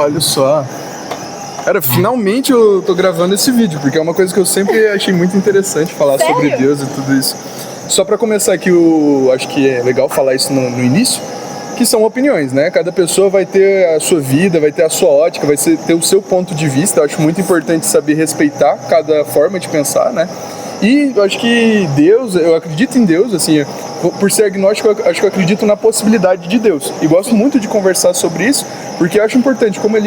Olha só. Cara, finalmente eu tô gravando esse vídeo, porque é uma coisa que eu sempre achei muito interessante falar sobre Deus e tudo isso. Só pra começar aqui, acho que é legal falar isso no início, que são opiniões, né? Cada pessoa vai ter a sua vida, vai ter a sua ótica, vai ter o seu ponto de vista. Eu acho muito importante saber respeitar cada forma de pensar, né? E eu acho que Deus, eu acredito em Deus, assim, por ser agnóstico, eu acho que eu acredito na possibilidade de Deus. E gosto muito de conversar sobre isso, porque eu acho importante, como a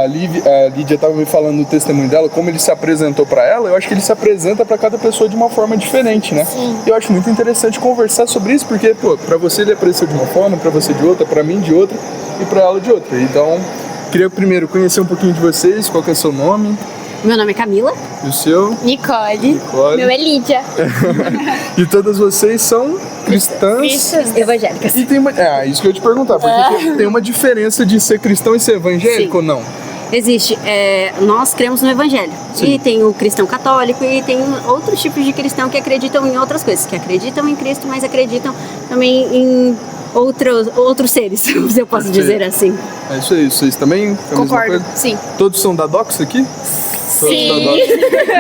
Lídia estava me falando no testemunho dela, como ele se apresentou para ela, eu acho que ele se apresenta para cada pessoa de uma forma diferente, né? Sim. Eu acho muito interessante conversar sobre isso, porque, pô, para você ele apareceu de uma forma, para você de outra, para mim de outra e para ela de outra. Então, queria primeiro conhecer um pouquinho de vocês, qual que é o seu nome? Meu nome é Camila. E o seu? Nicole. Meu é Lídia. E todas vocês são cristãs Evangélicas. E tem isso que eu ia te perguntar, porque tem uma diferença de ser cristão e ser evangélico ou não? Existe. Nós cremos no Evangelho. Sim. E tem o cristão católico e tem outros tipos de cristão que acreditam em outras coisas, que acreditam em Cristo, mas acreditam também em outros seres, se eu posso dizer assim. É isso aí, vocês também? Concordo, sim. Todos são da Dox aqui? Sim.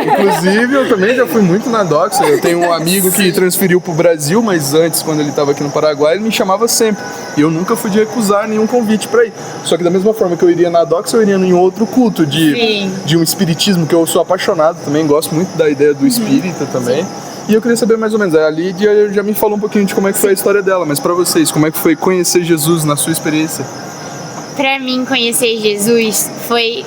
Inclusive, eu também já fui muito na Dox. Eu tenho um amigo que transferiu pro Brasil, mas antes, quando ele estava aqui no Paraguai, ele me chamava sempre. E eu nunca fui de recusar nenhum convite para ir. Só que da mesma forma que eu iria na Dox, eu iria em outro culto de um espiritismo, que eu sou apaixonado também, gosto muito da ideia do espírita também. E eu queria saber mais ou menos, a Lídia já me falou um pouquinho de como é que foi a história dela, mas para vocês, como é que foi conhecer Jesus na sua experiência? Pra mim, conhecer Jesus foi...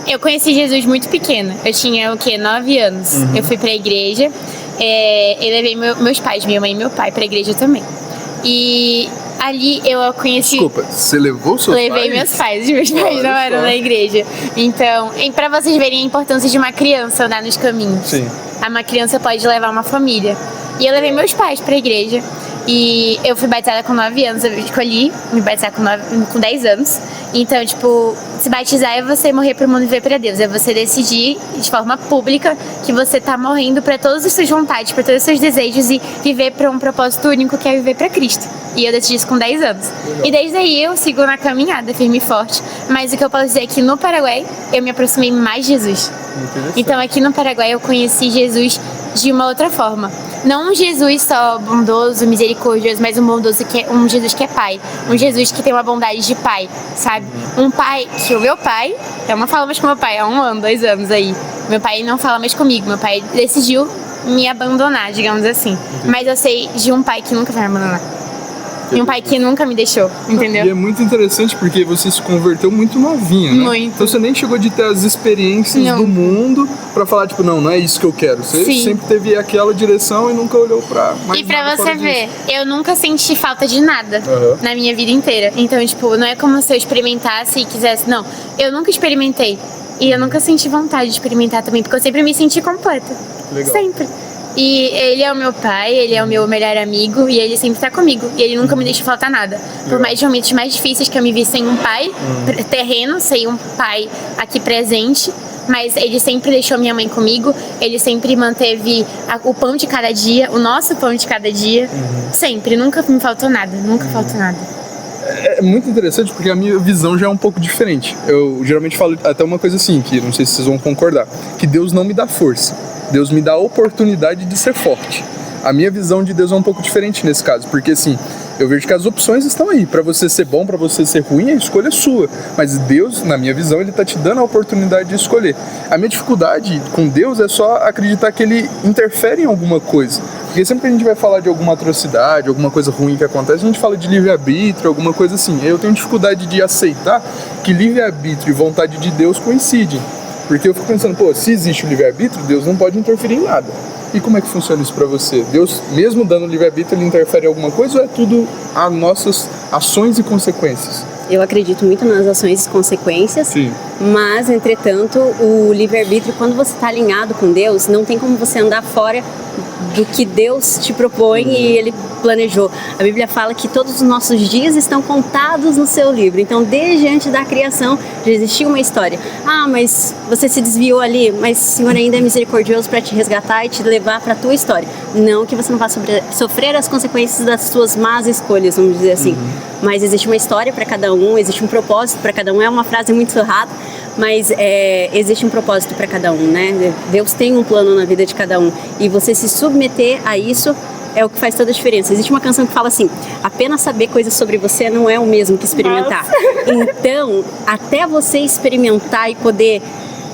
Eu conheci Jesus muito pequena. Eu tinha, 9 anos. Eu fui pra igreja. Eu levei meus pais, minha mãe e meu pai, pra igreja também. E ali eu conheci... Desculpa, você levou seus pais? Levei meus pais. Meus pais não eram na igreja. Então, pra vocês verem a importância de uma criança andar nos caminhos. Sim. Uma criança pode levar uma família. E eu levei meus pais pra igreja. E eu fui batizada com 9 anos, eu escolhi me batizar com 10 anos. Então, tipo, se batizar é você morrer pro mundo e viver pra Deus. É você decidir de forma pública que você tá morrendo pra todas as suas vontades, pra todos os seus desejos e viver pra um propósito único, que é viver pra Cristo. E eu decidi isso com 10 anos. E desde aí eu sigo na caminhada, firme e forte. Mas o que eu posso dizer é que no Paraguai eu me aproximei mais de Jesus. Então aqui no Paraguai eu conheci Jesus de uma outra forma. Não um Jesus só bondoso, misericordioso, mas um Jesus que é pai. Um Jesus que tem uma bondade de pai, sabe? Um pai que o meu pai, eu não falo mais com meu pai há 1 ano, 2 anos aí. Meu pai não fala mais comigo, meu pai decidiu me abandonar, digamos assim. Mas eu sei de um pai que nunca vai me abandonar. E um pai que nunca me deixou, entendeu? E é muito interessante porque você se converteu muito novinha, né? Muito. Então você nem chegou de ter as experiências do mundo pra falar, tipo, não é isso que eu quero. Você sempre teve aquela direção e nunca olhou pra mais E pra nada você fora ver, disso. eu nunca senti falta de nada na minha vida inteira. Então, tipo, não é como se eu experimentasse e quisesse. Não, eu nunca experimentei. E eu nunca senti vontade de experimentar também, porque eu sempre me senti completa. Legal. Sempre. E ele é o meu pai, ele é o meu melhor amigo e ele sempre tá comigo. E ele nunca me deixa faltar nada. Por mais momentos mais difíceis que eu me vi sem um pai terreno, sem um pai aqui presente, mas ele sempre deixou minha mãe comigo, ele sempre manteve o pão de cada dia, o nosso pão de cada dia. Sempre, nunca me faltou nada, nunca faltou nada. É muito interessante porque a minha visão já é um pouco diferente. Eu geralmente falo até uma coisa assim, que não sei se vocês vão concordar, que Deus não me dá força. Deus me dá a oportunidade de ser forte. A minha visão de Deus é um pouco diferente nesse caso, porque assim, eu vejo que as opções estão aí. Pra você ser bom, pra você ser ruim, a escolha é sua. Mas Deus, na minha visão, Ele tá te dando a oportunidade de escolher. A minha dificuldade com Deus é só acreditar que Ele interfere em alguma coisa. Porque sempre que a gente vai falar de alguma atrocidade, alguma coisa ruim que acontece, a gente fala de livre-arbítrio, alguma coisa assim. Eu tenho dificuldade de aceitar que livre-arbítrio e vontade de Deus coincidem. Porque eu fico pensando, se existe o livre-arbítrio, Deus não pode interferir em nada. E como é que funciona isso pra você? Deus, mesmo dando livre-arbítrio, Ele interfere em alguma coisa ou é tudo as nossas ações e consequências? Eu acredito muito nas ações e consequências, mas, entretanto, o livre-arbítrio, quando você está alinhado com Deus, não tem como você andar fora do que Deus te propõe e Ele planejou. A Bíblia fala que todos os nossos dias estão contados no seu livro. Então, desde antes da criação, já existia uma história. Ah, mas você se desviou ali, mas o Senhor ainda é misericordioso para te resgatar e te levar para a tua história. Não que você não vá sofrer as consequências das suas más escolhas, vamos dizer assim. Mas existe uma história para cada um, existe um propósito para cada um. É uma frase muito errada, mas existe um propósito para cada um, né? Deus tem um plano na vida de cada um. E você se submeter a isso é o que faz toda a diferença. Existe uma canção que fala assim: apenas saber coisas sobre você não é o mesmo que experimentar. Então, até você experimentar e poder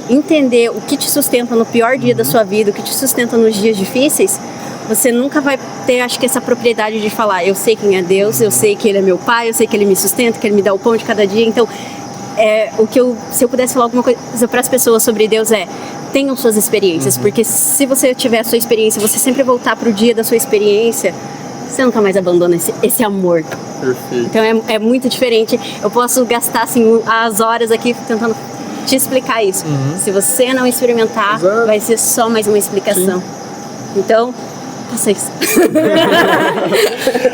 entender o que te sustenta no pior dia da sua vida, o que te sustenta nos dias difíceis, você nunca vai ter, acho que, essa propriedade de falar: eu sei quem é Deus, eu sei que Ele é meu Pai, eu sei que Ele me sustenta, que Ele me dá o pão de cada dia. Então, se eu pudesse falar alguma coisa para as pessoas sobre Deus tenham suas experiências, porque se você tiver a sua experiência, você sempre voltar para o dia da sua experiência, você nunca mais abandona esse amor. Perfeito. Então é muito diferente. Eu posso gastar assim as horas aqui tentando te explicar isso. Se você não experimentar, Exato. vai ser só mais uma explicação. Então, vocês.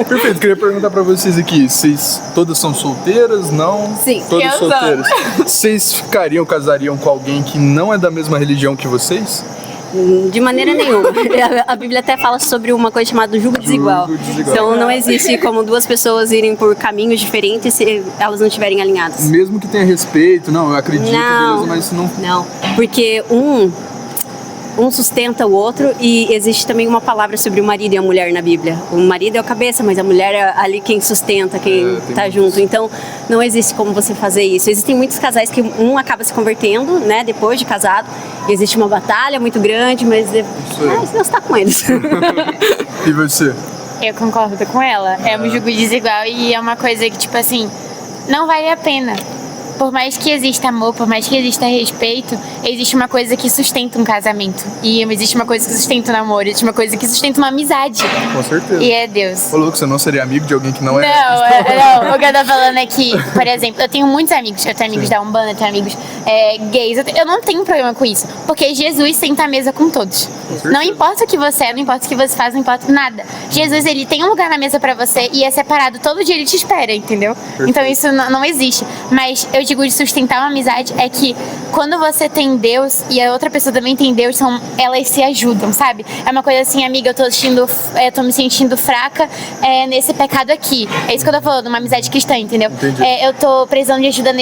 Perfeito, queria perguntar pra vocês aqui, vocês todas são solteiras? Não? Sim. Todas Eu sou. solteiras. Vocês casariam com alguém que não é da mesma religião que vocês? De maneira nenhuma. A Bíblia até fala sobre uma coisa chamada jugo desigual. desigual. Então não existe como duas pessoas irem por caminhos diferentes se elas não estiverem alinhadas. Mesmo que tenha respeito, não, eu acredito, Não. beleza, mas não... Não, porque um sustenta o outro, e existe também uma palavra sobre o marido e a mulher na Bíblia. O marido é a cabeça, mas a mulher é ali quem sustenta, quem tem tá muito junto. Então, não existe como você fazer isso. Existem muitos casais que um acaba se convertendo, né, depois de casado. E existe uma batalha muito grande, mas Deus tá com eles. E você? Eu concordo com ela. É um jugo desigual e é uma coisa que, tipo assim, não vale a pena. Por mais que exista amor, por mais que exista respeito, existe uma coisa que sustenta um casamento. E existe uma coisa que sustenta um namoro, existe uma coisa que sustenta uma amizade. Com certeza. E é Deus. Falou que você não seria amigo de alguém que não é... Não, o que eu tô falando é que, por exemplo, eu tenho muitos amigos. Eu tenho amigos da Umbanda, eu tenho amigos gays. Eu não tenho problema com isso. Porque Jesus senta à mesa com todos. Não importa o que você é, não importa o que você faz, não importa nada. Jesus, ele tem um lugar na mesa pra você e é separado. Todo dia ele te espera, entendeu? Perfeito. Então isso não existe. Mas eu digo de sustentar uma amizade é que quando você tem Deus e a outra pessoa também tem Deus, elas se ajudam, sabe? É uma coisa assim: amiga, eu tô me sentindo fraca nesse pecado aqui. É isso que eu tô falando, uma amizade cristã, entendeu? Entendi. Eu tô precisando de ajuda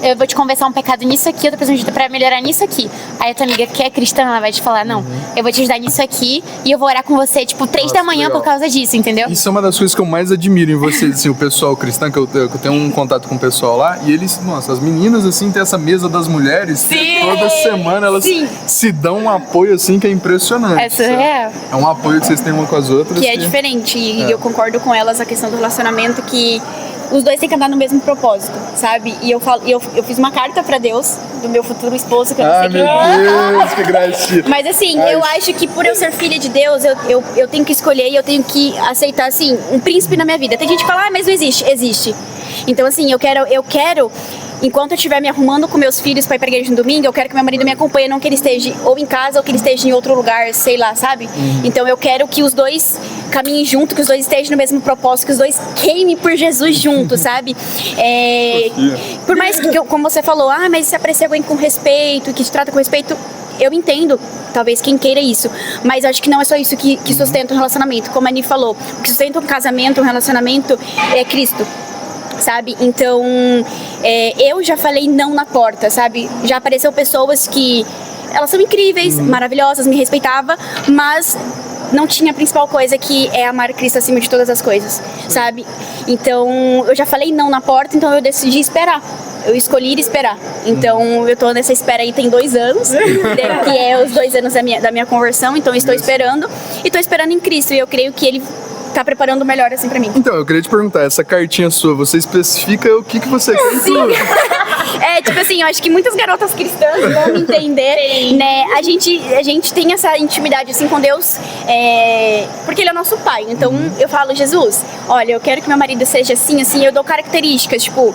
eu vou te conversar um pecado nisso aqui, eu tô precisando de ajuda pra melhorar nisso aqui. Aí a tua amiga que é cristã, ela vai te falar: não, eu vou te ajudar nisso aqui e eu vou orar com você, tipo, 3 da manhã legal. por causa disso, entendeu? Isso é uma das coisas que eu mais admiro em vocês, assim, o pessoal cristão, que eu tenho um contato com o pessoal lá, e eles, nossa, as meninas, assim, tem essa mesa das mulheres, que toda semana elas se dão um apoio, assim, que é impressionante. É surreal. É um apoio que vocês têm uma com as outras. Que é diferente, e eu concordo com elas a questão do relacionamento, que os dois têm que andar no mesmo propósito, sabe? E eu fiz uma carta pra Deus, do meu futuro esposo, que eu não sei meu quem Deus, que gracinha. Mas assim, eu acho que por eu ser filha de Deus, eu tenho que escolher e eu tenho que aceitar, assim, um príncipe na minha vida. Tem gente que fala: mas não existe. Existe. Então, assim, eu quero, enquanto eu estiver me arrumando com meus filhos pra ir pra igreja no domingo, eu quero que meu marido me acompanhe, não que ele esteja ou em casa ou que ele esteja em outro lugar, sei lá, sabe? Então eu quero que os dois caminhem junto, que os dois estejam no mesmo propósito, que os dois queimem por Jesus juntos, sabe? Por mais que, como você falou, mas se aparecer alguém com respeito, que te trata com respeito, eu entendo, talvez quem queira isso, mas acho que não é só isso que sustenta um relacionamento. Como a Ani falou, o que sustenta um casamento, um relacionamento é Cristo, sabe? Então, eu já falei não na porta, sabe? Já apareceu pessoas que elas são incríveis, maravilhosas, me respeitava, mas não tinha a principal coisa, que é amar Cristo acima de todas as coisas, sabe? Então, eu já falei não na porta, então eu decidi esperar. Eu escolhi ir esperar. Então, eu tô nessa espera aí tem 2 anos, que é os 2 anos da minha conversão. Então, eu estou esperando, e estou esperando em Cristo. E eu creio que Ele tá preparando o melhor, assim, pra mim. Então, eu queria te perguntar, essa cartinha sua, você especifica o que você quer incluir? Tipo assim, eu acho que muitas garotas cristãs vão me entender, né? A gente tem essa intimidade, assim, com Deus, porque Ele é nosso Pai. Então, eu falo: Jesus, olha, eu quero que meu marido seja assim, assim, eu dou características, tipo,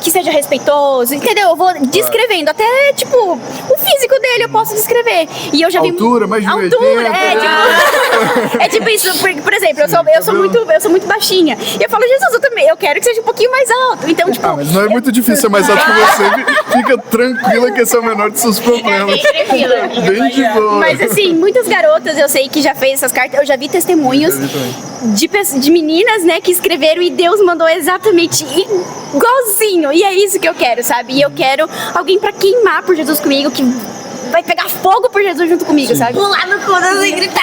que seja respeitoso, entendeu? Eu vou descrevendo, até, tipo, o físico dele eu posso descrever. E eu já vi... Altura, mais de Altura, 80. é tipo isso, por exemplo, eu sou muito baixinha. E eu falo, Jesus, eu quero que seja um pouquinho mais alto. Então, tipo... Mas não é muito difícil ser mais alto que você. Fica tranquila que esse é o menor dos seus problemas. Bem tranquila. Bem de boa. Mas assim, muitas garotas eu sei que já fez essas cartas, eu já vi testemunhos de meninas, né, que escreveram e Deus mandou exatamente igualzinho. E é isso que eu quero, sabe? E eu quero alguém pra queimar por Jesus comigo, que vai pegar fogo por Jesus junto comigo, sabe? Pular no cordão e gritar.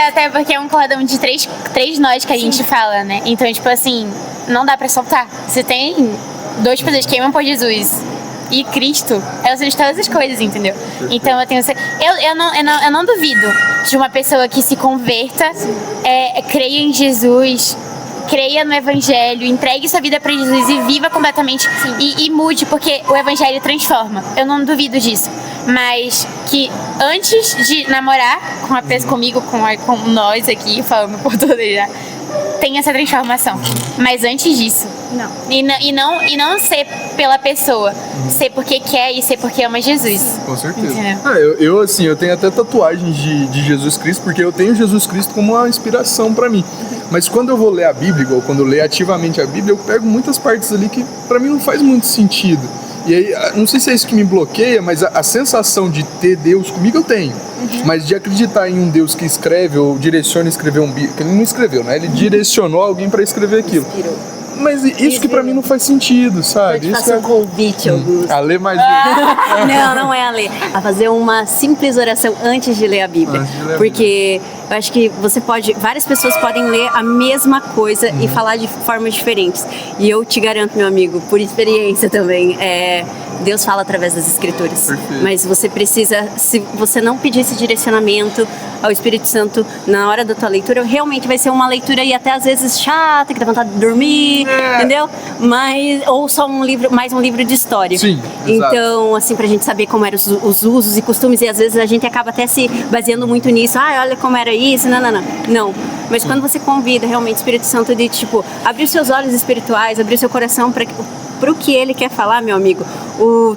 Até porque é um cordão de três nós que a gente fala, né? Então, tipo assim, não dá pra soltar. Se tem 2 pessoas que queimam por Jesus e Cristo, elas são de todas as coisas, entendeu? Então eu tenho eu não duvido de uma pessoa que se converta, creia em Jesus, creia no Evangelho, entregue sua vida para Jesus e viva completamente e mude, porque o Evangelho transforma. Eu não duvido disso. Mas que antes de namorar com a pessoa, comigo, com nós aqui, falando por toda já, tem essa transformação. Mas antes disso, Não. E não ser pela pessoa, ser porque quer e ser porque ama Jesus. Com certeza. Entendeu? Eu tenho até tatuagens de Jesus Cristo, porque eu tenho Jesus Cristo como uma inspiração pra mim. Mas quando eu vou ler a Bíblia, ou quando eu leio ativamente a Bíblia, eu pego muitas partes ali que pra mim não faz muito sentido. E aí, não sei se é isso que me bloqueia, mas a sensação de ter Deus comigo eu tenho. Mas de acreditar em um Deus que escreve ou direciona a escrever um Bíblia, que ele não escreveu, né? Ele direcionou alguém pra escrever aquilo. Mas isso que pra mim não faz sentido, sabe? Eu te Isso faço um convite, Augusto. A ler mais Não é a ler. A fazer uma simples oração antes de ler a Bíblia. Antes de ler a Porque eu acho que várias pessoas podem ler a mesma coisa e falar de formas diferentes. E eu te garanto, meu amigo, por experiência também, Deus fala através das Escrituras. Perfeito. Mas você precisa, se você não pedir esse direcionamento ao Espírito Santo na hora da tua leitura, realmente vai ser uma leitura e até às vezes chata, que dá vontade de dormir, entendeu? Ou só mais um livro de história. Sim, exato. Então, assim, pra gente saber como eram os usos e costumes, e às vezes a gente acaba até se baseando muito nisso. Olha como era isso, não. Mas quando você convida realmente o Espírito Santo de, tipo, abrir os seus olhos espirituais, abrir o seu coração pro que ele quer falar, meu amigo,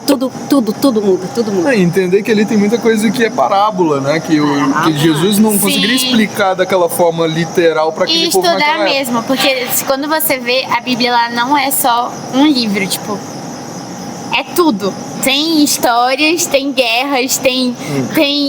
tudo muda. Entender que ali tem muita coisa que é parábola, né? Que Jesus não conseguiria explicar daquela forma literal para aquele E povo estudar naquela época. mesmo, porque quando você vê, a Bíblia ela não é só um livro, tipo, é tudo. Tem histórias, tem guerras, tem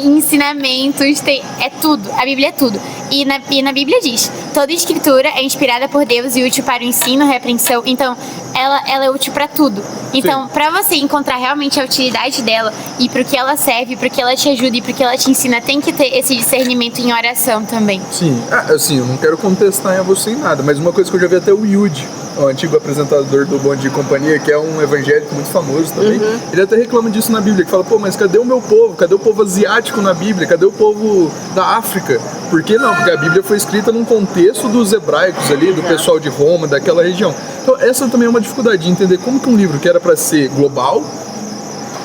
ensinamentos, é tudo. A Bíblia é tudo. E na Bíblia diz, toda escritura é inspirada por Deus e útil para o ensino, repreensão. Então, ela é útil para tudo. Então, para você encontrar realmente a utilidade dela e pro que ela serve, pro que ela te ajuda e pro que ela te ensina, tem que ter esse discernimento em oração também. Sim, assim, eu não quero contestar em você em nada, mas uma coisa que eu já vi até o Yudi, o antigo apresentador do Bom Dia e Companhia, que é um evangélico muito famoso também, ele até reclama disso na Bíblia, que fala, pô, mas cadê o meu povo? Cadê o povo asiático na Bíblia? Cadê o povo da África? Por que não? Porque a Bíblia foi escrita num contexto dos hebraicos ali, do pessoal de Roma, daquela região. Então essa também é uma dificuldade de entender como que um livro que era para ser global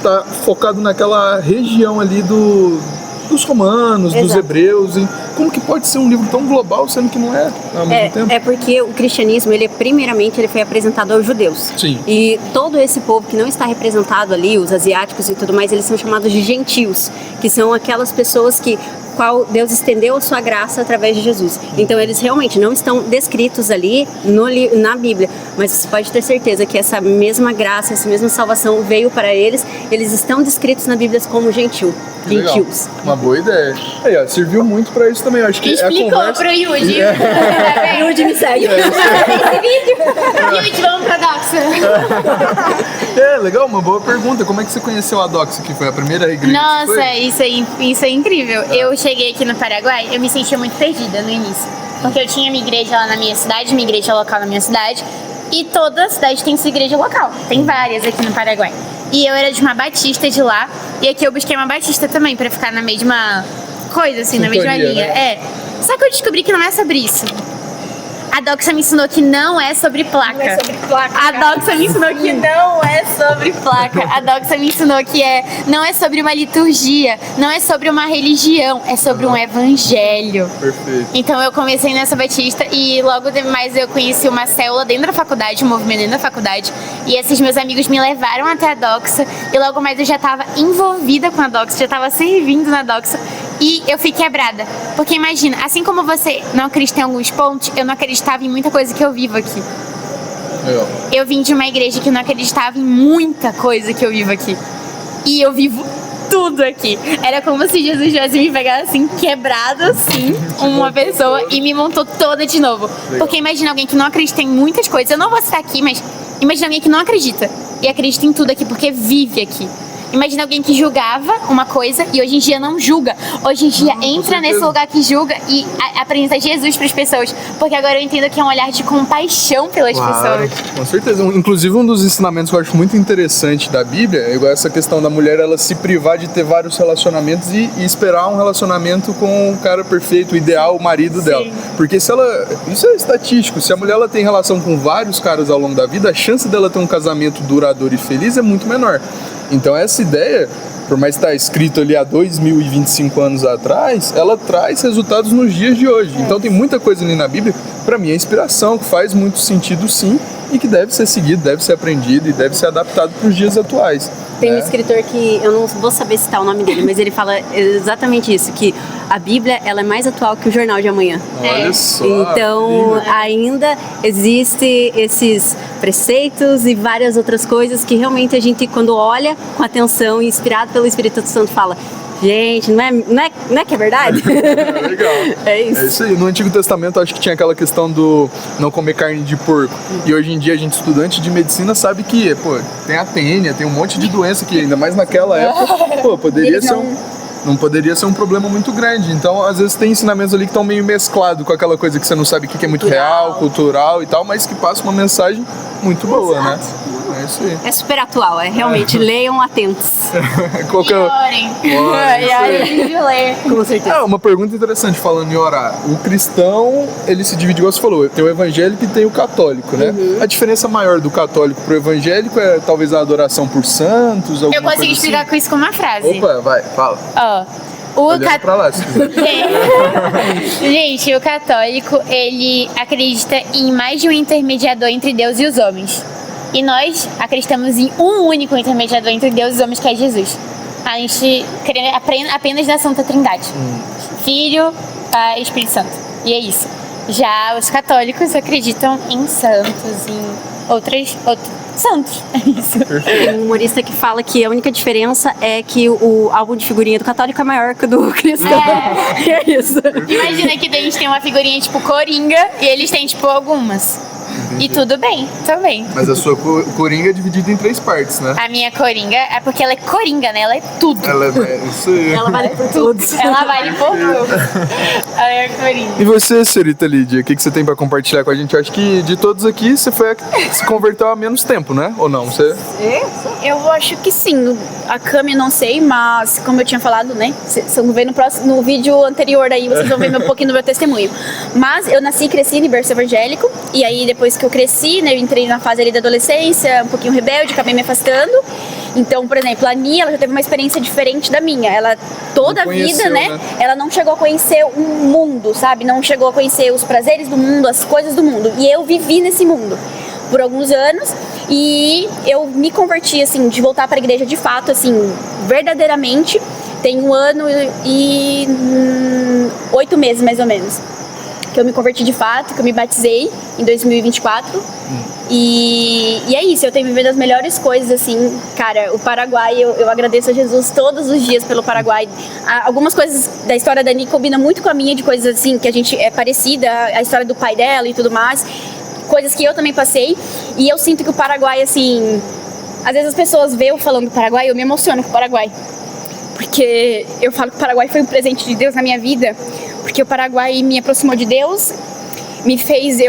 tá focado naquela região ali dos romanos, dos hebreus, e como que pode ser um livro tão global sendo que não é ao mesmo tempo? É porque o cristianismo, primeiramente, ele foi apresentado aos judeus. Sim. E todo esse povo que não está representado ali, os asiáticos e tudo mais, eles são chamados de gentios, que são aquelas pessoas qual Deus estendeu a sua graça através de Jesus. Então eles realmente não estão descritos ali na Bíblia, mas você pode ter certeza que essa mesma graça, essa mesma salvação veio para eles estão descritos na Bíblia como gentios. Uma boa ideia. Aí, ó, serviu muito pra isso também. Acho que Explicou a conversa... pro Yudi. Yudi me segue. Yudi, vamos pra Doxa. Legal, uma boa pergunta. Como é que você conheceu a Doxa, que foi a primeira igreja? Nossa, isso é incrível. Eu cheguei aqui no Paraguai, eu me sentia muito perdida no início. Porque eu tinha minha igreja lá na minha cidade, minha igreja local na minha cidade. E toda cidade tem sua igreja local. Tem várias aqui no Paraguai. E eu era de uma batista de lá. E aqui eu busquei uma batista também, pra ficar na mesma coisa, assim, na mesma linha. Né? Só que eu descobri que não é sobre isso. A Doxa me ensinou que não é sobre placa. Não é sobre placa, A cara. Doxa me ensinou que não é sobre placa. A Doxa me ensinou que não é sobre uma liturgia, não é sobre uma religião, é sobre um evangelho. Perfeito. Então eu comecei nessa batista e logo mais eu conheci uma célula dentro da faculdade, um movimento dentro da faculdade. E esses meus amigos me levaram até a Doxa e logo mais eu já estava envolvida com a Doxa, já estava servindo na Doxa. E eu fui quebrada. Porque imagina, assim como você não acredita em alguns pontos, eu não acreditava em muita coisa que eu vivo aqui. Legal. Eu vim de uma igreja que não acreditava em muita coisa que eu vivo aqui. E eu vivo tudo aqui. Era como se Jesus tivesse me pegado assim, quebrado assim, uma pessoa e me montou toda de novo. Porque imagina alguém que não acredita em muitas coisas. Eu não vou citar aqui, mas imagina alguém que não acredita. E acredita em tudo aqui porque vive aqui. Imagina alguém que julgava uma coisa e hoje em dia não julga. Hoje em dia entra nesse lugar que julga e apresenta Jesus para as pessoas. Porque agora eu entendo que é um olhar de compaixão pelas pessoas. Com certeza. Inclusive, um dos ensinamentos que eu acho muito interessante da Bíblia é igual essa questão da mulher ela se privar de ter vários relacionamentos e esperar um relacionamento com o cara perfeito, o ideal, o marido dela. Porque se ela... Isso é estatístico. Se a mulher ela tem relação com vários caras ao longo da vida, a chance dela ter um casamento duradouro e feliz é muito menor. Então essa ideia, por mais que está escrito ali há 2025 anos atrás, ela traz resultados nos dias de hoje. Então tem muita coisa ali na Bíblia, para mim é inspiração, que faz muito sentido sim, e que deve ser seguido, deve ser aprendido e deve ser adaptado para os dias atuais. Tem um escritor que, eu não vou saber citar o nome dele, mas ele fala exatamente isso, que a Bíblia ela é mais atual que o jornal de amanhã. Olha só. Então, ainda existe esses preceitos e várias outras coisas que realmente a gente, quando olha com atenção, inspirado pelo Espírito Santo, fala: gente, não é que é verdade? Legal. É isso. É isso aí. No Antigo Testamento, acho que tinha aquela questão do não comer carne de porco. E hoje em dia, a gente, estudante de medicina, sabe que, pô, tem a tênia, tem um monte de doença que, ainda mais naquela época, pô, poderia ser não poderia ser um problema muito grande. Então, às vezes, tem ensinamentos ali que estão meio mesclados com aquela coisa que você não sabe o que é muito real, cultural e tal, mas que passa uma mensagem muito boa, né? É isso aí. É super atual, é realmente. Leiam atentos. Qual que é o- Orem. Ora, isso aí. Com certeza. Uma pergunta interessante falando em orar. O cristão, ele se divide, igual você falou, tem o evangélico e tem o católico, né? A diferença maior do católico pro evangélico é talvez a adoração por santos, alguma Eu consigo coisa explicar assim. com isso com uma frase. Opa, vai, fala. Ó, o Olhando pra lá, se quiser. Gente, o católico, ele acredita em mais de um intermediador entre Deus e os homens. E nós acreditamos em um único intermediador entre Deus e os homens, que é Jesus. A gente crê apenas na Santa Trindade. Filho, Pai e Espírito Santo. E é isso. Já os católicos acreditam em santos, em outros santos. É isso. Tem um humorista que fala que a única diferença é que o álbum de figurinha do católico é maior que o do cristão. E é isso. Imagina que a gente tem uma figurinha tipo Coringa e eles têm tipo algumas. E tudo bem, também. Mas a sua coringa é dividida em 3 partes, né? A minha Coringa é porque ela é Coringa, né? Ela é tudo. Ela é isso aí. Ela vale por tudo. Ela vale por tudo. Ela é Coringa. E você, senhorita Lídia, o que você tem pra compartilhar com a gente? Eu acho que de todos aqui, você foi a que se converteu há menos tempo, né? Ou não? Você... Eu acho que sim. A Cami eu não sei, mas como eu tinha falado, né? Vocês vão ver no vídeo anterior aí, vocês vão ver um pouquinho do meu testemunho. Mas eu nasci e cresci em berço evangélico. E aí depois que eu cresci, né? Eu entrei na fase ali da adolescência, um pouquinho rebelde, acabei me afastando. Então, por exemplo, a Nia, ela já teve uma experiência diferente da minha. Ela, toda a vida, né? Ela não chegou a conhecer um mundo, sabe? Não chegou a conhecer os prazeres do mundo, as coisas do mundo. E eu vivi nesse mundo por alguns anos e eu me converti, assim, de voltar para a igreja de fato, assim, verdadeiramente, tem 1 ano e 8 meses, mais ou menos, que eu me converti de fato, que eu me batizei em 2024. E é isso, eu tenho vivido as melhores coisas, assim, cara. O Paraguai, eu agradeço a Jesus todos os dias pelo Paraguai. Algumas coisas da história da Ni combinam muito com a minha, de coisas assim, que a gente é parecida, a história do pai dela e tudo mais, coisas que eu também passei. E eu sinto que o Paraguai, assim, às vezes as pessoas veem eu falando do Paraguai, eu me emociono com o Paraguai, porque eu falo que o Paraguai foi um presente de Deus na minha vida, porque o Paraguai me aproximou de Deus, me fez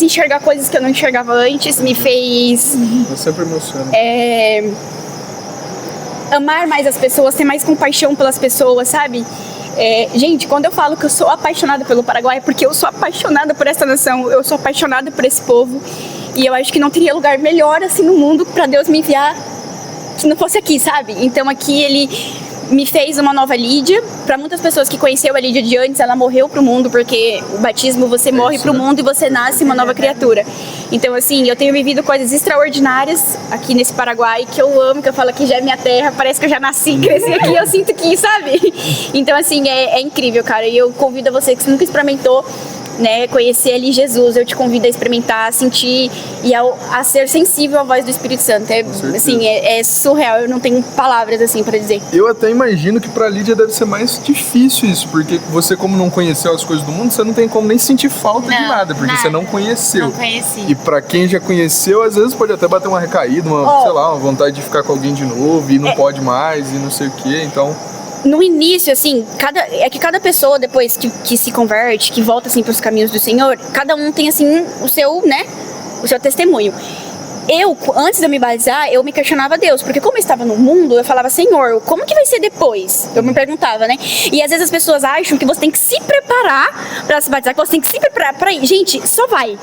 enxergar coisas que eu não enxergava antes, me fez Eu sempre emociono. amar mais as pessoas, ter mais compaixão pelas pessoas, sabe? Gente, quando eu falo que eu sou apaixonada pelo Paraguai, é porque eu sou apaixonada por essa nação, eu sou apaixonada por esse povo. E eu acho que não teria lugar melhor assim no mundo pra Deus me enviar se não fosse aqui, sabe? Então aqui ele me fez uma nova Lídia. Para muitas pessoas que conheceu a Lídia de antes, ela morreu pro mundo, porque o batismo você morre pro mundo e você nasce uma nova criatura. Então assim, eu tenho vivido coisas extraordinárias aqui nesse Paraguai que eu amo, que eu falo que já é minha terra, parece que eu já nasci, cresci aqui, eu sinto que, sabe? Então assim, é incrível, cara. E eu convido a você que nunca experimentou, né, conhecer ali Jesus, eu te convido a experimentar, a sentir e a ser sensível à voz do Espírito Santo. Assim, é surreal, eu não tenho palavras assim pra dizer. Eu até imagino que pra Lídia deve ser mais difícil isso, porque você, como não conheceu as coisas do mundo, você não tem como nem sentir falta de nada, porque você não conheceu. Não conheci. E pra quem já conheceu, às vezes pode até bater uma recaída, sei lá, uma vontade de ficar com alguém de novo e não pode mais e não sei o quê, então... No início, assim, cada pessoa depois que se converte, que volta assim para os caminhos do Senhor, cada um tem assim o seu, né, o seu testemunho. Eu, antes de eu me batizar, eu me questionava a Deus, porque como eu estava no mundo, eu falava, Senhor, como que vai ser depois? Eu me perguntava, né? E às vezes as pessoas acham que você tem que se preparar para se batizar, que você tem que se preparar para ir. Gente, só vai.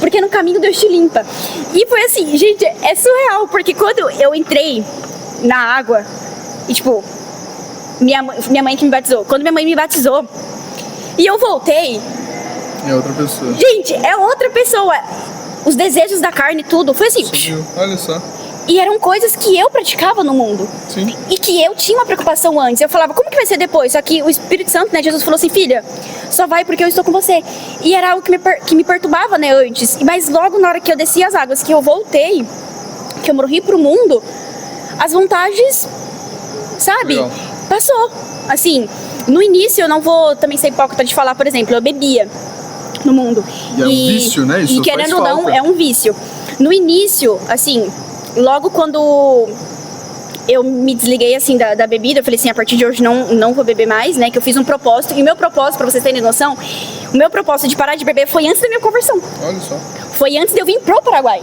Porque no caminho Deus te limpa. E foi assim, gente, é surreal, porque quando eu entrei na água, e tipo... Minha mãe que me batizou. Quando minha mãe me batizou e eu voltei... É outra pessoa. Gente, é outra pessoa. Os desejos da carne, tudo. Foi assim... Sumiu. Olha só. E eram coisas que eu praticava no mundo. Sim. E que eu tinha uma preocupação antes. Eu falava, como que vai ser depois? Só que o Espírito Santo, né? Jesus falou assim, filha, só vai porque eu estou com você. E era algo que me perturbava, né, antes. Mas logo na hora que eu desci as águas, que eu voltei, que eu morri pro mundo, as vantagens, sabe? Legal. Passou. Assim, no início eu não vou também ser hipócrita de falar, por exemplo, eu bebia no mundo. E é um vício, né? Isso e querendo ou faz não, falta. é um vício. No início, assim, logo quando eu me desliguei, assim, da bebida, eu falei assim, a partir de hoje não vou beber mais, né? Que eu fiz um propósito. E o meu propósito, pra vocês terem noção, o meu propósito de parar de beber foi antes da minha conversão. Olha só. Foi antes de eu vir pro Paraguai.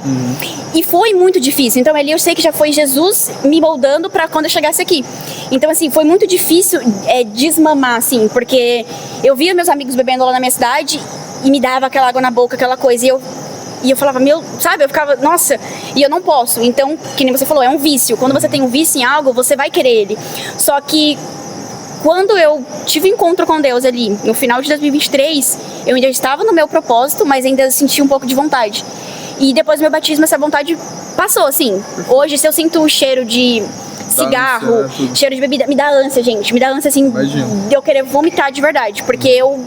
E foi muito difícil. Então ali eu sei que já foi Jesus me moldando pra quando eu chegasse aqui. Então assim, foi muito difícil desmamar, assim, porque eu via meus amigos bebendo lá na minha cidade e me dava aquela água na boca, aquela coisa. E eu falava, sabe, eu ficava, nossa, e eu não posso. Então, que nem você falou, é um vício. Quando você tem um vício em algo, você vai querer ele. Só que quando eu tive encontro com Deus ali, no final de 2023, eu ainda estava no meu propósito, mas ainda senti um pouco de vontade. E depois do meu batismo, essa vontade passou, assim. Hoje, se eu sinto o cheiro de cigarro, ânsia, né? cheiro de bebida, me dá ânsia, gente. Me dá ânsia, assim, de eu querer vomitar de verdade. Porque eu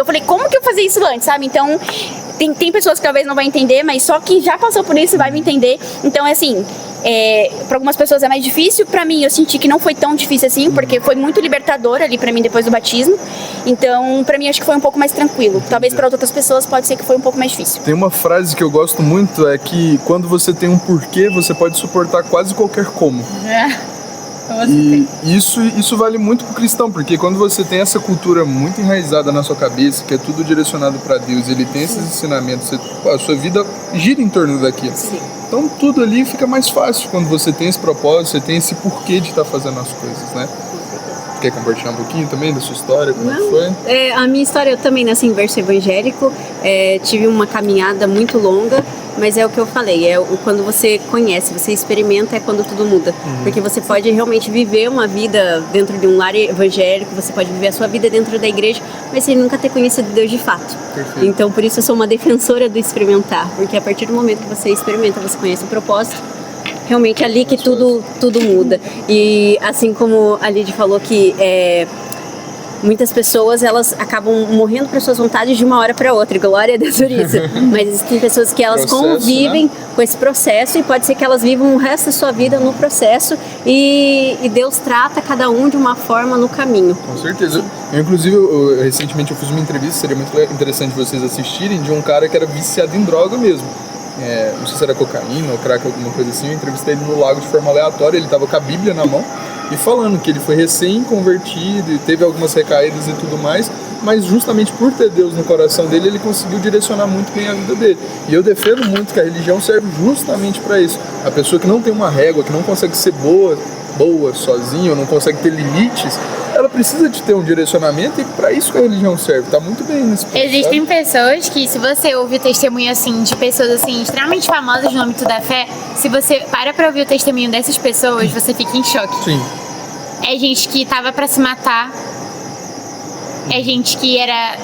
falei, como que eu fazia isso antes, sabe? Então, tem pessoas que talvez não vão entender, mas só que já passou por isso vai me entender. Então, é assim... para algumas pessoas é mais difícil, pra mim eu senti que não foi tão difícil assim, porque foi muito libertador ali pra mim depois do batismo. Então, pra mim acho que foi um pouco mais tranquilo. Talvez pra outras pessoas pode ser que foi um pouco mais difícil. Tem uma frase que eu gosto muito, é que quando você tem um porquê, você pode suportar quase qualquer como. E isso vale muito pro cristão, porque quando você tem essa cultura muito enraizada na sua cabeça, que é tudo direcionado para Deus, ele tem esses ensinamentos, a sua vida gira em torno daquilo. Sim. Então tudo ali fica mais fácil quando você tem esse propósito, você tem esse porquê de estar fazendo as coisas, né? Quer compartilhar um pouquinho também da sua história? Como é que foi? A minha história, eu também nasci em berço evangélico, tive uma caminhada muito longa, mas é o que eu falei, quando você conhece, você experimenta, é quando tudo muda. Porque você pode realmente viver uma vida dentro de um lar evangélico, você pode viver a sua vida dentro da igreja, mas sem nunca ter conhecido Deus de fato. Perfeito. Então, por isso eu sou uma defensora do experimentar, porque a partir do momento que você experimenta, você conhece o propósito, realmente é ali que tudo muda. E assim como a Lidy falou que muitas pessoas elas acabam morrendo para suas vontades de uma hora para outra, glória a Deus por isso. Mas existem pessoas que elas convivem com esse processo e pode ser que elas vivam o resto da sua vida no processo e Deus trata cada um de uma forma no caminho. Com certeza. Inclusive, recentemente eu fiz uma entrevista, seria muito interessante vocês assistirem, de um cara que era viciado em droga mesmo. Não sei se era cocaína ou crack, alguma coisa assim. Eu entrevistei ele no lago de forma aleatória, ele estava com a Bíblia na mão e falando que ele foi recém-convertido e teve algumas recaídas e tudo mais, mas justamente por ter Deus no coração dele, ele conseguiu direcionar muito bem a vida dele. E eu defendo muito que a religião serve justamente para isso. A pessoa que não tem uma régua, que não consegue ser boa sozinha, ou não consegue ter limites, ela precisa de ter um direcionamento e pra isso que a religião serve. Tá muito bem nesse ponto, Existem sabe? pessoas que, se você ouve o testemunho, assim, de pessoas, assim, extremamente famosas no âmbito da fé, se você para pra ouvir o testemunho dessas pessoas, você fica em choque. Sim. É gente que tava pra se matar, é gente que era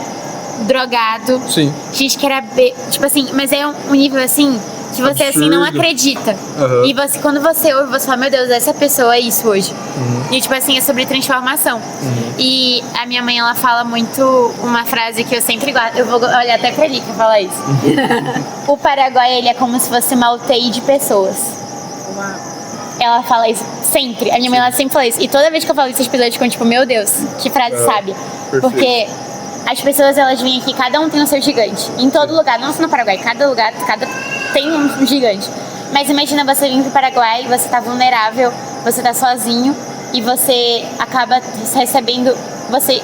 drogado, Sim. gente que era, tipo assim, mas é um nível, assim, que você, assim, não Absurdo. acredita. Aham. E você, quando você ouve, você fala, meu Deus, essa pessoa é isso hoje. E, tipo assim, é sobre transformação. E a minha mãe, ela fala muito uma frase que eu sempre guardo. Eu vou olhar até pra ali pra falar isso. O Paraguai, ele é como se fosse uma UTI de pessoas. Ela fala isso sempre. A minha mãe, ela sempre fala isso. E toda vez que eu falo isso, as pessoas ficam tipo, meu Deus, que frase sábia. perfeito. Porque as pessoas, elas vêm aqui, cada um tem o seu gigante. Em todo lugar, não só no Paraguai, cada lugar, tem um gigante. Mas imagina você vir pro Paraguai, você tá vulnerável, você tá sozinho e você acaba recebendo, você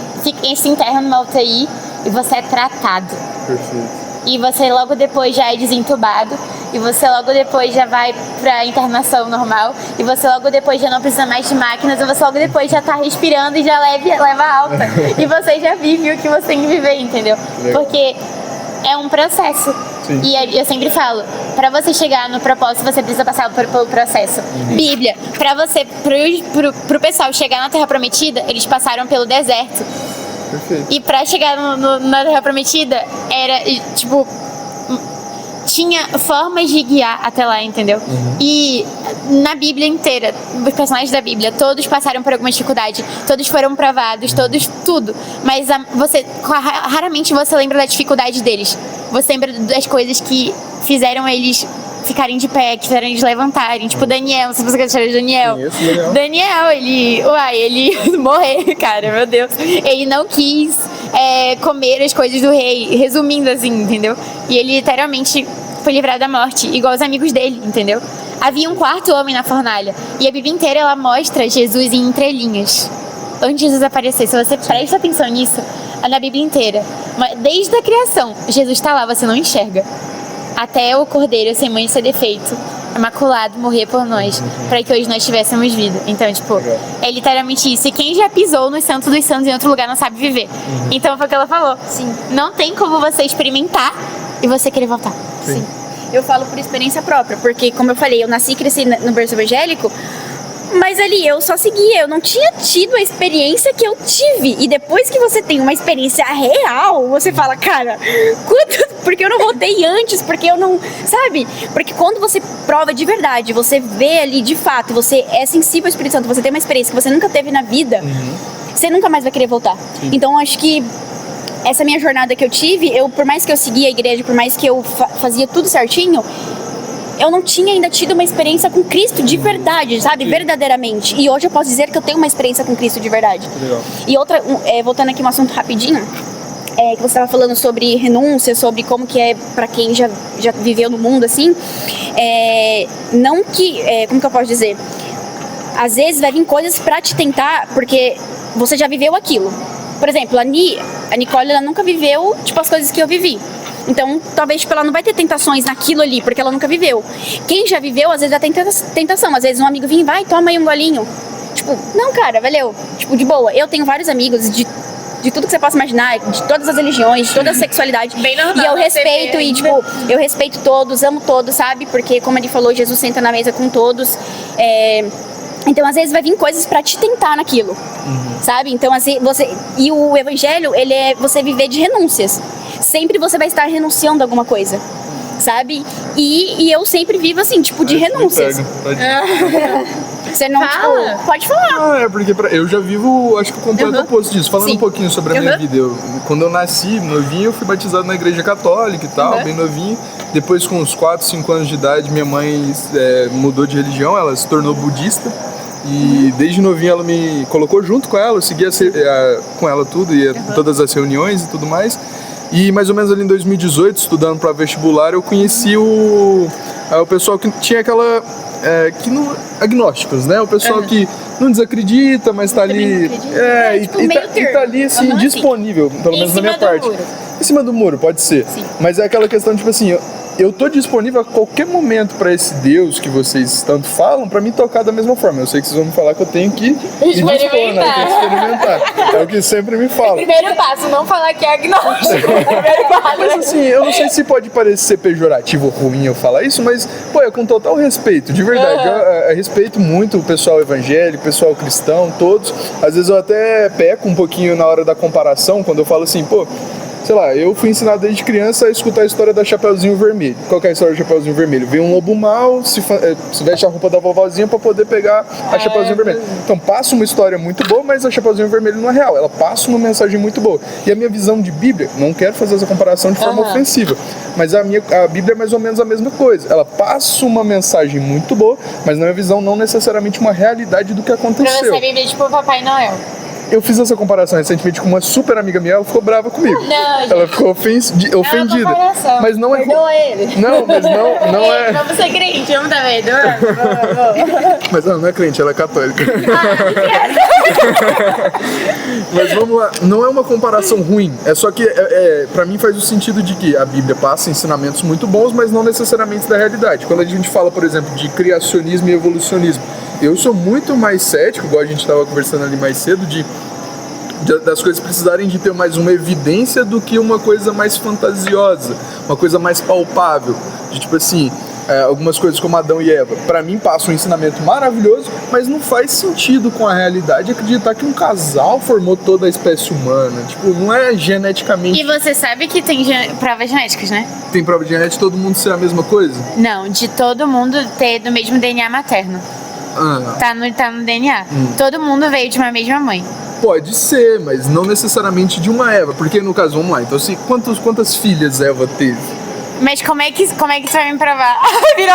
se interna numa UTI e você é tratado. Perfeito. E você logo depois já é desentubado, e você logo depois já vai pra internação normal, e você logo depois já não precisa mais de máquinas, e você logo depois já tá respirando e já leva alta. E você já vive o que você tem que viver, entendeu? Legal. Porque é um processo. Sim. E eu sempre falo, pra você chegar no propósito, você precisa passar pelo processo. Bíblia, pra você, pro pessoal chegar na Terra Prometida, eles passaram pelo deserto. Perfeito. E pra chegar na Terra Prometida, era, tipo, tinha formas de guiar até lá, entendeu? E na Bíblia inteira, os personagens da Bíblia, todos passaram por alguma dificuldade, todos foram provados, tudo. Mas raramente você lembra da dificuldade deles. Você lembra das coisas que fizeram eles ficarem de pé, que fizeram eles levantarem. Tipo, Daniel, se você conhece Daniel. Conheço, Daniel. Daniel, ele morreu, cara, meu Deus. Ele não quis comer as coisas do rei, resumindo assim, entendeu? E ele literalmente foi livrado da morte, igual os amigos dele, entendeu? Havia um quarto homem na fornalha. E a Bíblia inteira, ela mostra Jesus em entrelinhas. Antes de Jesus aparecer, se você presta atenção nisso, na Bíblia inteira. Desde a criação, Jesus está lá, você não enxerga. Até o Cordeiro, sem mancha e sem defeito, imaculado, morrer por nós, para que hoje nós tivéssemos vida. Então, tipo, é literalmente isso. E quem já pisou no Santo dos Santos em outro lugar não sabe viver. Então, foi o que ela falou. Sim. Não tem como você experimentar e você querer voltar. Sim. Eu falo por experiência própria, porque, como eu falei, eu nasci e cresci no berço evangélico, mas ali eu só seguia, eu não tinha tido a experiência que eu tive. E depois que você tem uma experiência real, você fala, cara, por que eu não voltei antes? Porque eu não, sabe? Porque quando você prova de verdade, você vê ali de fato, você é sensível ao Espírito Santo, você tem uma experiência que você nunca teve na vida, você nunca mais vai querer voltar. Então, eu acho que essa minha jornada que eu tive, por mais que eu seguia a igreja, por mais que eu fazia tudo certinho, eu não tinha ainda tido uma experiência com Cristo de verdade, sabe? Verdadeiramente. E hoje eu posso dizer que eu tenho uma experiência com Cristo de verdade. Legal. E outra, voltando aqui um assunto rapidinho, que você estava falando sobre renúncia, sobre como que é pra quem já viveu no mundo, assim. Não que, como que eu posso dizer? Às vezes vai vir coisas pra te tentar, porque você já viveu aquilo. Por exemplo, a Nicole, ela nunca viveu, tipo, as coisas que eu vivi. Então, talvez, tipo, ela não vai ter tentações naquilo ali, porque ela nunca viveu. Quem já viveu, às vezes, já tem tentação. Às vezes, um amigo vem, vai, toma aí um golinho. Tipo, não, cara, valeu. Tipo, de boa. Eu tenho vários amigos de tudo que você possa imaginar, de todas as religiões, de toda a sexualidade. Bem normal, e eu na respeito, TV e, tipo, eu respeito todos, amo todos, sabe? Porque, como ele falou, Jesus senta na mesa com todos. Então, às vezes, vai vir coisas pra te tentar naquilo, sabe? Então, assim, e o evangelho, ele é você viver de renúncias. Sempre você vai estar renunciando a alguma coisa, sabe? E eu sempre vivo, assim, tipo, de renúncias. Você não, Fala. tipo, pode falar. Porque eu já vivo, acho que o completo oposto disso. Falando Sim. um pouquinho sobre a minha vida. Quando eu nasci, novinho, eu fui batizado na igreja católica e tal, bem novinho. Depois, com uns 4, 5 anos de idade, minha mãe mudou de religião, ela se tornou budista. E desde novinho ela me colocou junto com ela, eu seguia com ela tudo, ia em todas as reuniões e tudo mais. E mais ou menos ali em 2018, estudando para vestibular, eu conheci o pessoal que tinha aquela... agnósticos, né? O pessoal que não desacredita, mas tá ali... Tipo, e meio termo. tá ali, assim, disponível, pelo menos na minha parte. Em cima do muro, pode ser. Sim. Mas é aquela questão, tipo assim, eu tô disponível a qualquer momento para esse Deus que vocês tanto falam, para me tocar da mesma forma. Eu sei que vocês vão me falar que eu tenho que me dispor, né? Eu tenho que experimentar. É o que sempre me falam. Primeiro passo, não falar que é agnóstico. Primeiro passo. Mas assim, eu não sei se pode parecer pejorativo ou ruim eu falar isso, mas, pô, é com total respeito, de verdade. Eu respeito muito o pessoal evangélico, o pessoal cristão, todos. Às vezes eu até peco um pouquinho na hora da comparação, quando eu falo assim, pô, sei lá, eu fui ensinado desde criança a escutar a história da Chapeuzinho Vermelho. Qual que é a história do Chapeuzinho Vermelho? Vem um lobo mau, se veste a roupa da vovozinha pra poder pegar a Chapeuzinho Vermelho. Então passa uma história muito boa, mas a Chapeuzinho Vermelho não é real. Ela passa uma mensagem muito boa. E a minha visão de Bíblia, não quero fazer essa comparação de forma ofensiva, mas a Bíblia é mais ou menos a mesma coisa. Ela passa uma mensagem muito boa, mas na minha visão não necessariamente uma realidade do que aconteceu. Pra você, a Bíblia é tipo o Papai Noel. Eu fiz essa comparação recentemente com uma super amiga minha, ela ficou brava comigo. Não, gente. Ela ficou ofendida. comparação. Mas não é. Perdoa ele. Não, mas não é. Vamos ser crente, vamos dar medo. Mas ela não é crente, ela é católica. Mas vamos lá, não é uma comparação ruim. É só que, pra mim, faz o sentido de que a Bíblia passa ensinamentos muito bons, mas não necessariamente da realidade. Quando a gente fala, por exemplo, de criacionismo e evolucionismo, eu sou muito mais cético, igual a gente estava conversando ali mais cedo, das coisas precisarem de ter mais uma evidência do que uma coisa mais fantasiosa, uma coisa mais palpável. De tipo assim, algumas coisas como Adão e Eva, pra mim passam um ensinamento maravilhoso, mas não faz sentido com a realidade acreditar que um casal formou toda a espécie humana. Tipo, não é geneticamente... E você sabe que tem provas genéticas, né? Tem prova de genética de todo mundo ser a mesma coisa? Não, de todo mundo ter do mesmo DNA materno. Tá no DNA. Todo mundo veio de uma mesma mãe. Pode ser, mas não necessariamente de uma Eva. Porque no caso, vamos lá, então assim, quantas filhas Eva teve? Mas como é que você vai me provar? Virou.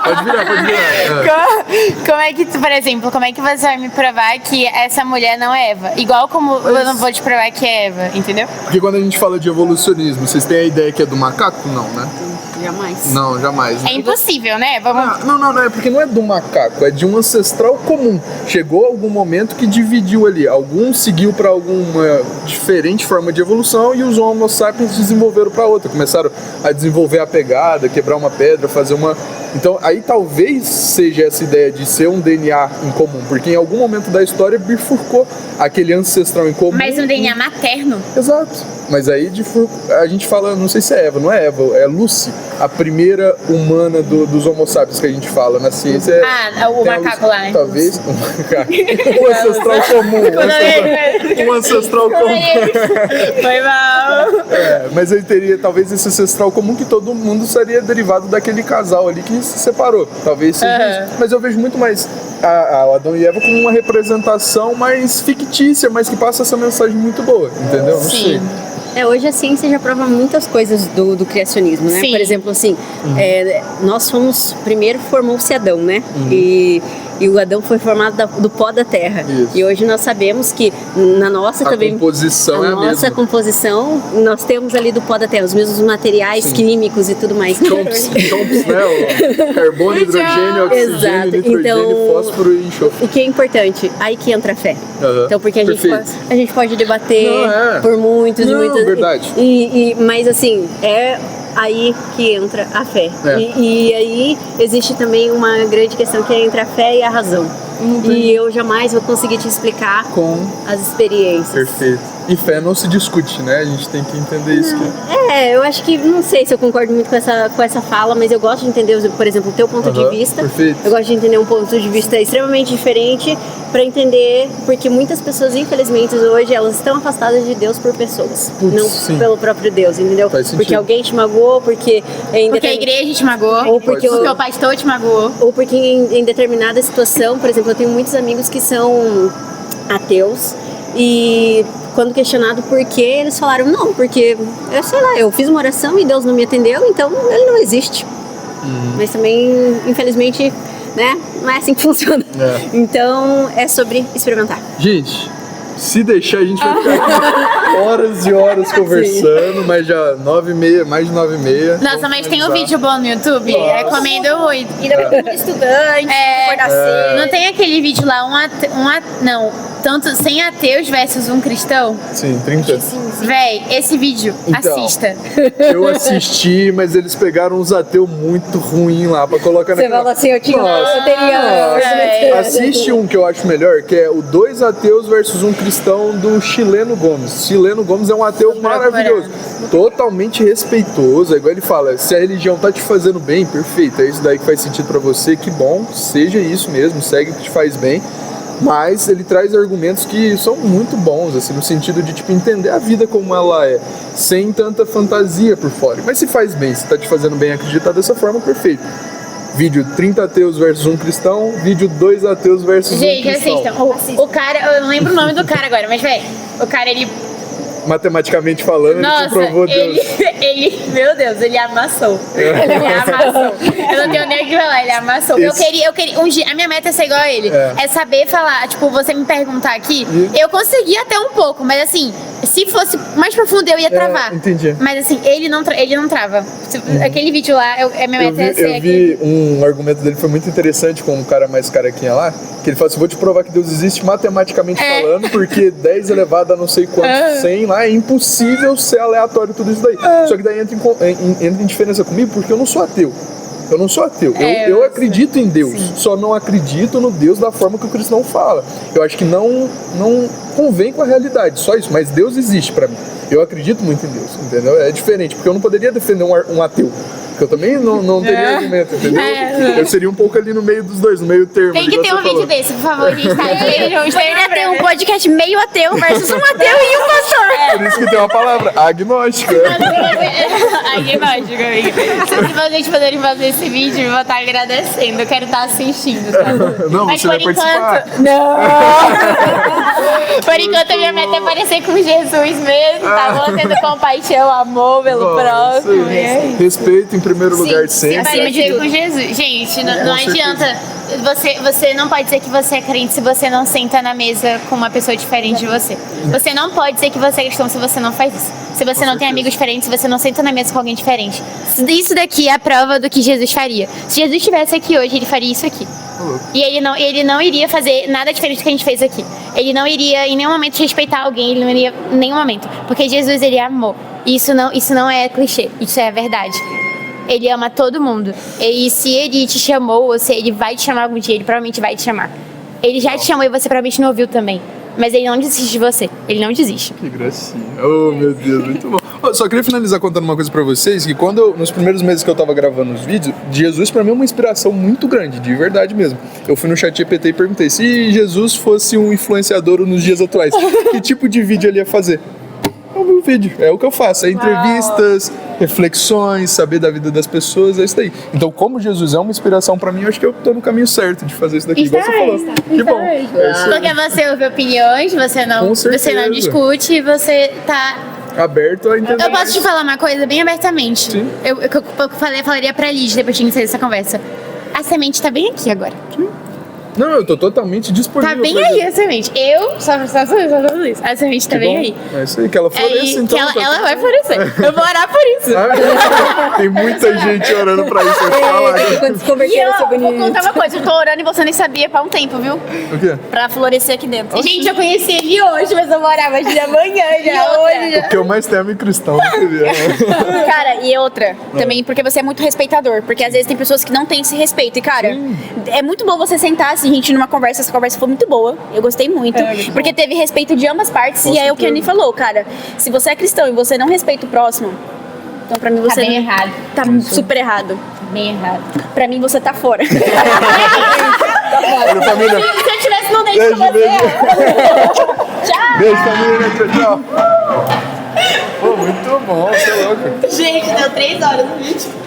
Pode virar. Como é que, por exemplo, como é que você vai me provar que essa mulher não é Eva? Igual como eu não vou te provar que é Eva, entendeu? Porque quando a gente fala de evolucionismo, vocês têm a ideia que é do macaco? Não, né? Jamais. Não, jamais. É impossível, né? Não, é porque não é do macaco, é de um ancestral comum. Chegou algum momento que dividiu ali. Algum seguiu para alguma diferente forma de evolução e os Homo sapiens desenvolveram para outra. Começaram a desenvolver a pegada, quebrar uma pedra, fazer uma... Então, aí talvez seja essa ideia de ser um DNA em comum, porque em algum momento da história bifurcou aquele ancestral em comum. Mas um DNA materno? Exato. Mas aí a gente fala, não sei se é Eva, não é Eva, é Lucy, a primeira humana dos Homo sapiens que a gente fala na ciência. O macaco lá, né? Talvez. Um macaco. Um ancestral comum. Um ancestral comum. Foi mal. Mas aí teria talvez esse ancestral comum que todo mundo seria derivado daquele casal ali que se separou. Talvez seja isso. Mas eu vejo muito mais a Adão e Eva como uma representação mais fictícia, mas que passa essa mensagem muito boa, entendeu? Não sei. Hoje a ciência já prova muitas coisas do criacionismo, né? Sim. Por exemplo, assim, nós primeiro formou-se Adão, né? E o Adão foi formado do pó da terra. Isso. E hoje nós sabemos que na nossa também... Composição é a mesma. Nossa composição, nós temos ali do pó da terra, os mesmos materiais químicos e tudo mais. Chomps, né? O carbono, hidrogênio, oxigênio, Exato. nitrogênio, Então, fósforo e enxofre. O que é importante, aí que entra a fé. Então, porque a gente pode debater por muitos. Verdade. Mas assim, é aí que entra a fé. E aí existe também uma grande questão que é entre a fé e a razão. E eu jamais vou conseguir te explicar com as experiências. Perfeito. E fé não se discute, né? A gente tem que entender isso. Eu acho que, não sei se eu concordo muito com essa fala, mas eu gosto de entender, por exemplo, o teu ponto de vista. Perfeito. Eu gosto de entender um ponto de vista extremamente diferente para entender, porque muitas pessoas, infelizmente, hoje, elas estão afastadas de Deus por pessoas, não pelo próprio Deus, entendeu? Faz sentido. Porque alguém te magoou, porque a igreja te magoou, ou porque o pastor te magoou. Ou porque em determinada situação, por exemplo, eu tenho muitos amigos que são ateus e quando questionado por quê, eles falaram, não, porque, eu fiz uma oração e Deus não me atendeu, então ele não existe. Mas também, infelizmente, né, não é assim que funciona. Então, é sobre experimentar. Gente, se deixar, a gente vai ficar aqui horas e horas conversando, mas já 9h30, mais de 9h30. Nossa, mas tem um vídeo bom no YouTube, recomendo muito. E da estudante, acordar cedo. Não tem aquele vídeo lá, tanto 100 ateus versus um cristão. Sim, 30. Véi, esse vídeo, Então. assista. Eu assisti, mas eles pegaram uns ateus muito ruins lá pra colocar Você falou assim, eu tinha Nossa. eu teria. Assiste um que eu acho melhor, que é o 2 ateus versus um cristão do Chileno Gomes. Chileno Gomes é um ateu maravilhoso, totalmente respeitoso. É igual ele fala, se a religião tá te fazendo bem, perfeito, é isso daí que faz sentido pra você, que bom, seja isso mesmo, segue o que te faz bem. Mas ele traz argumentos que são muito bons, assim, no sentido de, tipo, entender a vida como ela é, sem tanta fantasia por fora. Mas se faz bem, se tá te fazendo bem acreditar dessa forma, perfeito. Vídeo 30 ateus versus um cristão, vídeo 2 ateus versus Gente, um cristão. assistam. O cara, eu não lembro o nome do cara agora, mas, véi, o cara, ele... Matematicamente falando, ele Nossa, comprovou Deus. ele, meu Deus, ele amassou. Ele amassou. Eu não tenho nem o que falar, ele amassou. Eu queria, um dia, a minha meta é ser igual a ele. É saber falar, tipo, você me perguntar aqui, eu consegui até um pouco, mas assim, se fosse mais profundo eu ia travar. Entendi. Mas assim, ele não trava. Aquele vídeo lá, a minha meta é ser eu vi um argumento dele, foi muito interessante com um cara mais carequinha lá, que ele falou assim, vou te provar que Deus existe matematicamente falando, porque 10 elevado a não sei quanto, 100 lá, é impossível ser aleatório tudo isso daí. Só que daí entra em diferença comigo, porque eu não sou ateu. Eu não sou ateu. Eu acredito em Deus, só não acredito no Deus da forma que o cristão fala. Eu acho que não convém com a realidade, só isso. Mas Deus existe pra mim. Eu acredito muito em Deus, entendeu? É diferente, porque eu não poderia defender um ateu. Porque eu também não teria argumento, entendeu? Eu seria um pouco ali no meio dos dois, no meio termo. Tem que ter um vídeo desse, por favor, a gente tá aqui. Poderia ter um podcast meio ateu versus um ateu e um pastor. Por isso que tem uma palavra, agnóstico. Agnóstico, amiga. Se vocês poderem fazer esse vídeo, eu vou estar agradecendo. Eu quero estar assistindo, tá? Não, Mas você por vai participar. Não! Por enquanto, a minha meta é parecer com Jesus mesmo, tá bom? Tendo compaixão, amor pelo próximo. Respeito em primeiro lugar sempre. Parecer com Jesus. Gente, não adianta. Você não pode dizer que você é crente se você não senta na mesa com uma pessoa diferente de você. Você não pode dizer que você é cristão se você não faz isso. Se você não tem amigos diferentes, se você não senta na mesa com alguém diferente. Isso daqui é a prova do que Jesus faria. Se Jesus estivesse aqui hoje, ele faria isso aqui. E ele não iria fazer nada diferente do que a gente fez aqui. Ele não iria em nenhum momento respeitar alguém, ele não iria em nenhum momento. Porque Jesus, ele é amor. E isso não é clichê, isso é a verdade. Ele ama todo mundo. E se ele te chamou, ou se ele vai te chamar algum dia, ele provavelmente vai te chamar. Ele já te chamou e você provavelmente não ouviu também. Mas ele não desiste de você. Ele não desiste. Que gracinha. Oh, meu Deus, muito bom. Oh, só queria finalizar contando uma coisa pra vocês, que nos primeiros meses que eu tava gravando os vídeos, Jesus pra mim é uma inspiração muito grande, de verdade mesmo. Eu fui no ChatGPT e perguntei, se Jesus fosse um influenciador nos dias atuais, que tipo de vídeo ele ia fazer? É o meu vídeo, é o que eu faço, é entrevistas, reflexões, saber da vida das pessoas, é isso daí. Então, como Jesus é uma inspiração pra mim, eu acho que eu tô no caminho certo de fazer isso daqui, igual você falou. Que bom. É isso aí. Porque você ouve opiniões, você não discute, você tá aberto a entender. Eu posso te falar uma coisa bem abertamente. Sim. Eu falaria pra Liz depois de iniciar essa conversa. A semente tá bem aqui agora. Não, eu tô totalmente disponível. Tá bem aí a semente. Eu só isso. A semente tá bem aí. É isso aí, que ela floresça, então. Que ela vai florescer. Eu vou orar por isso. Tem muita gente orando pra isso. E eu vou contar uma coisa, eu tô orando e você nem sabia pra um tempo, viu? O quê? Pra florescer aqui dentro. Gente, eu conheci ele hoje, mas eu vou orar mais de amanhã já. Hoje já. O que eu mais temo é cristão, não queria. Cara, e outra, também porque você é muito respeitador. Porque às vezes tem pessoas que não têm esse respeito. E, cara, é muito bom você sentar assim, gente, numa conversa. Essa conversa foi muito boa. Eu gostei muito. Porque teve respeito de ambas partes. E é o que a Anny falou, cara. Se você é cristão e você não respeita o próximo, então pra mim você. Tá bem errado. Tá super errado. Bem errado. Pra mim você tá fora. Olha, família. Se eu tivesse no dente com você. Tchau. Beijo, família. Tchau. Pô, muito bom, você é louco. Gente, deu 3 horas no vídeo.